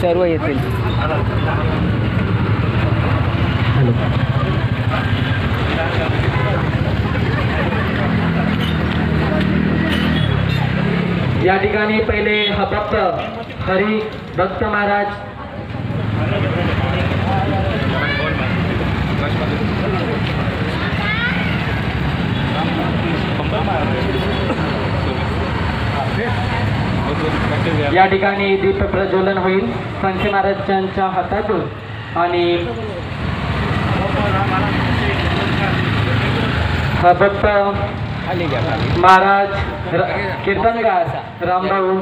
सर्व येतील. या ठिकाणी पहिले भक्त हरी भक्त महाराज या ठिकाणी दीप प्रज्वलन होईल संत महाराजांच्या हातातून आणि भक्त महाराज कीर्तनकार रामभाऊ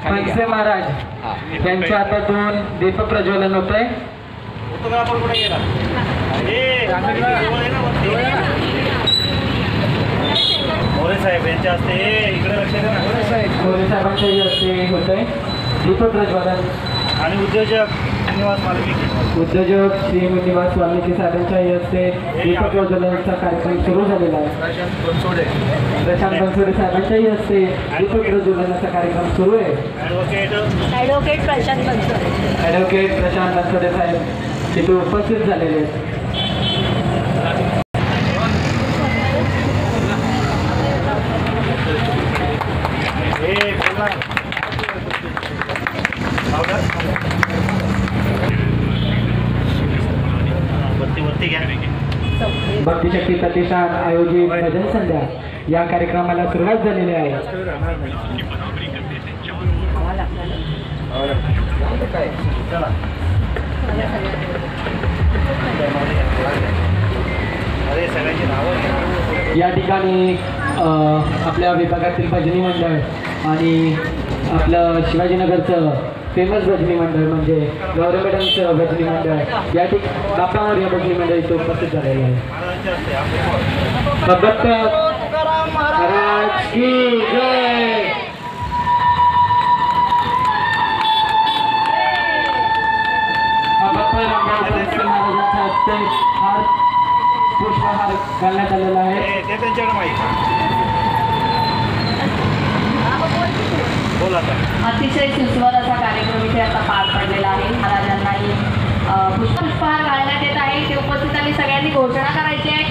फणसे महाराज यांच्या हातातून दीप प्रज्वलन होत आहे. मोरे साहेब यांच्या हस्ते इकडे लक्ष द्या ना. मोरे साहेबांच्याही हस्ते होत आहे दीप प्रज्वलन आणि उद्योजक श्री निवास वाल्मिकी साहेबांच्याही हस्ते दीप प्रज्वलनाचा कार्यक्रम सुरू झालेला आहे. प्रशांत बनसोडे साहेबांच्याही हस्ते दीप प्रज्वलनाचा कार्यक्रम सुरू आहे. ॲडव्होकेट प्रशांत बनसोडे साहेब तिथे उपस्थित झालेले आहेत. भक्तिशक्ती प्रतिष्ठान आयोजित भजन संध्या या कार्यक्रमाला सुरुवात झालेली आहे. या ठिकाणी आपल्या विभागातील भजनी मंडळ आणि आपलं शिवाजीनगरचं फेमस भजनी मंडळ म्हणजे गौरव भजनी मंडळ या ठिकाणी बापावर या भजनी मंडळ इथे उपस्थित झालेलं आहे. भक्त महाराज की जय. भक्त महाराजांच्या हस्ते हार पुष्पहार घालण्यात आलेला आहे. अतिशय सुंदर असा कार्यक्रम इथे आता पार पडलेला आहे. महाराजांनाही पुष्पहार घालण्यात येत आहे. ते उपस्थितांनी सगळ्यांनी घोषणा करायची आहे.